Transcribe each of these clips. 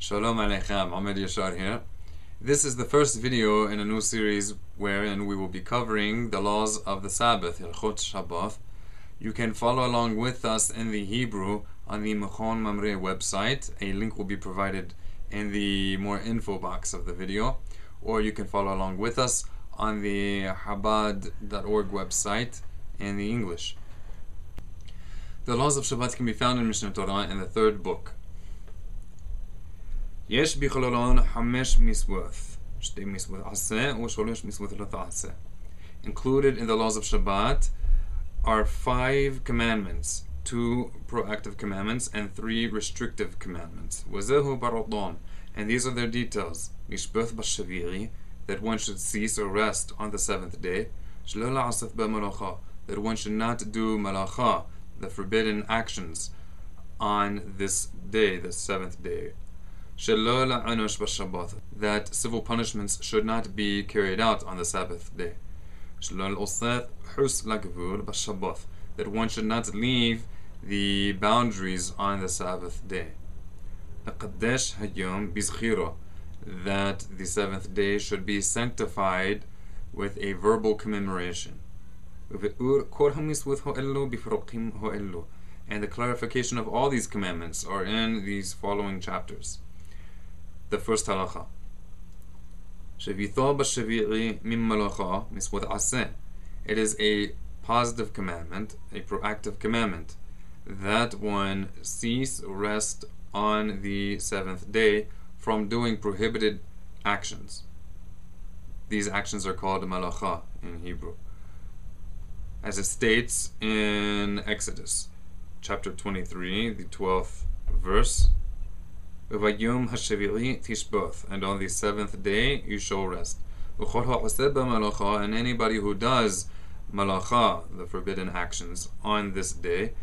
Shalom Aleichem, Ahmed Yashar here. This is the first video in a new series wherein we will be covering the laws of the Sabbath, Hilchot Shabbat. You can follow along with us in the Hebrew on the Mechon Mamre website. A link will be provided in the more info box of the video, or you can follow along with us on the Chabad.org website in the English. The laws of Shabbat can be found in Mishnah Torah in the third book. יש בכללן 5 מצוות, 2 מצוות עשה ו3 מצוות לא תעשה. Included in the laws of Shabbat are 5 commandments, 2 proactive commandments and 3 restrictive commandments. وزهو برضان, and these are their details. משפט בשביעי, that one should cease or rest on the 7th day. שלא לעשות במלאכה, that one should not do malacha, the forbidden actions, on this day, the 7th day. That civil punishments should not be carried out on the Sabbath day. That one should not leave the boundaries on the Sabbath day. That the 7th day should be sanctified with a verbal commemoration. And the clarification of all these commandments are in these following chapters. The first halacha. It is a positive commandment, a proactive commandment, that one cease or rest on the 7th day from doing prohibited actions. These actions are called malacha in Hebrew. As it states in Exodus chapter 23, the 12th verse, and on the 7th day you shall rest. And anybody who does malacha, the forbidden actions, on this day,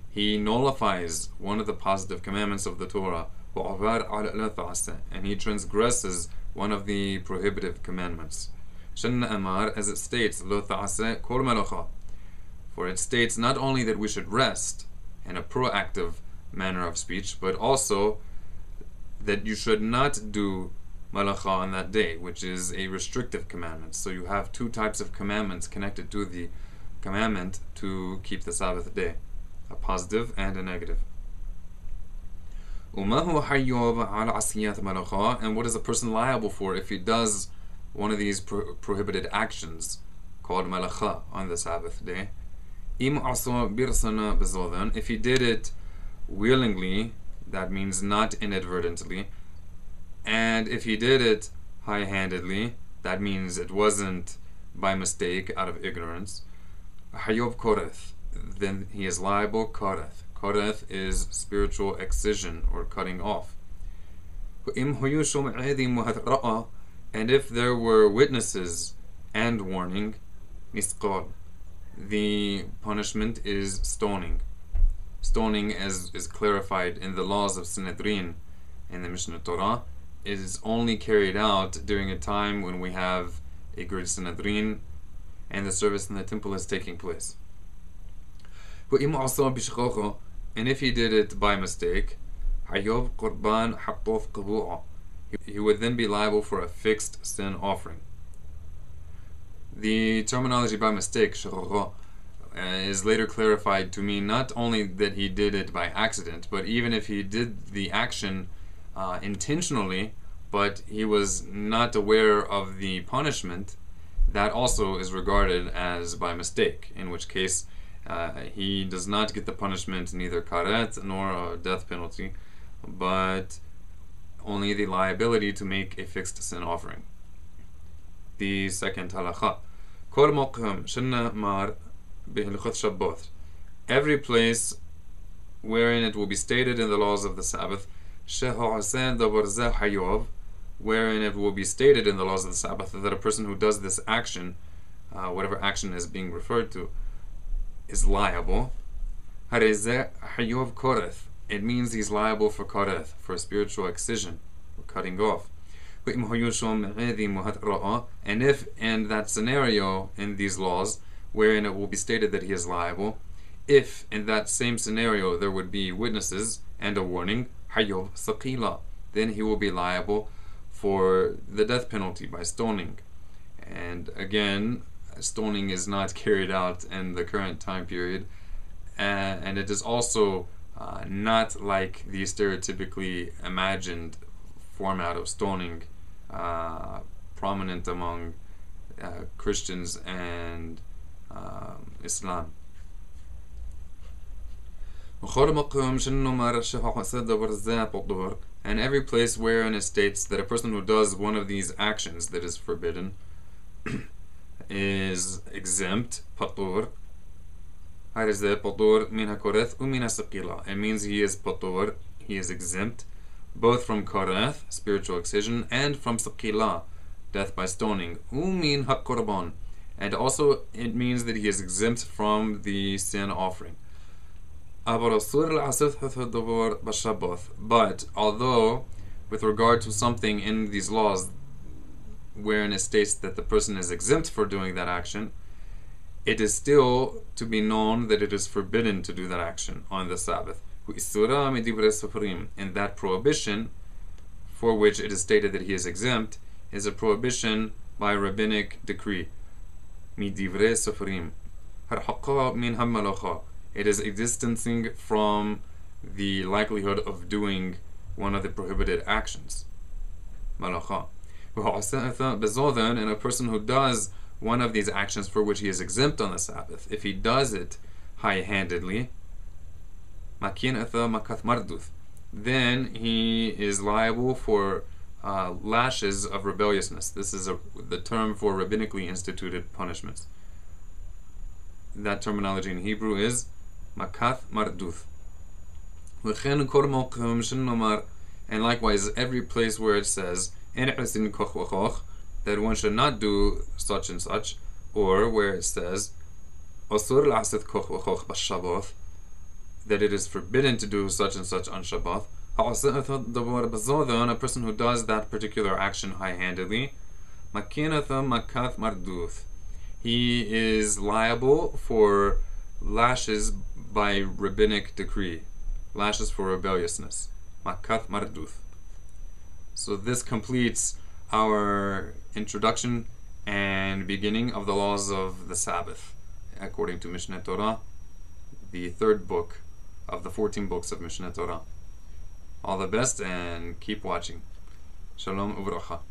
he nullifies one of the positive commandments of the Torah, and he transgresses one of the prohibitive commandments. As it states, for it states not only that we should rest in a proactive manner of speech, but also that you should not do malacha on that day, which is a restrictive commandment. So you have 2 types of commandments connected to the commandment to keep the Sabbath day, a positive and a negative. And what is a person liable for if he does one of these prohibited actions called malacha on the Sabbath day? If he did it willingly, that means not inadvertently, and if he did it high-handedly, that means it wasn't by mistake, out of ignorance, then he is liable koreth. Koreth is spiritual excision or cutting off. And if there were witnesses and warning, the punishment is stoning. Stoning, as is clarified in the laws of Sanhedrin in the Mishnah Torah, is only carried out during a time when we have a great Sanhedrin and the service in the temple is taking place. And if he did it by mistake, he would then be liable for a fixed sin offering. The terminology by mistake, is later clarified to mean not only that he did it by accident, but even if he did the action intentionally, but he was not aware of the punishment, that also is regarded as by mistake, in which case he does not get the punishment, neither karet nor a death penalty, but only the liability to make a fixed sin offering. The second halacha. Every place wherein it will be stated in the laws of the Sabbath, wherein it will be stated in the laws of the Sabbath that a person who does this action, whatever action is being referred to, is liable. It means he's liable for koreth, for spiritual excision, or cutting off. And if in that scenario in these laws wherein it will be stated that he is liable, if in that same scenario there would be witnesses and a warning, hayov saqila, then he will be liable for the death penalty by stoning. And again, stoning is not carried out in the current time period, and it is also not like the stereotypically imagined format of stoning prominent among Christians and Islam. And every place wherein it states that a person who does one of these actions that is forbidden is exempt, patur. It means he is patur, he is exempt, both from kareth, spiritual excision, and from saqila, death by stoning. Umin hakorban, and also it means that he is exempt from the sin offering. But although, with regard to something in these laws wherein it states that the person is exempt for doing that action, it is still to be known that it is forbidden to do that action on the Sabbath. And that prohibition, for which it is stated that he is exempt, is a prohibition by rabbinic decree. It is a distancing from the likelihood of doing one of the prohibited actions. Malacha. And a person who does one of these actions for which he is exempt on the Sabbath, if he does it high-handedly, then he is liable for lashes of rebelliousness. This is the term for rabbinically instituted punishments. That terminology in Hebrew is makath marduth. And likewise, every place where it says that one should not do such and such, or where it says that it is forbidden to do such and such on Shabbat, a person who does that particular action high-handedly, he is liable for lashes by rabbinic decree, lashes for rebelliousness. So this completes our introduction and beginning of the laws of the Sabbath, according to Mishneh Torah, the third book of the 14 books of Mishneh Torah. All the best and keep watching. Shalom uvracha.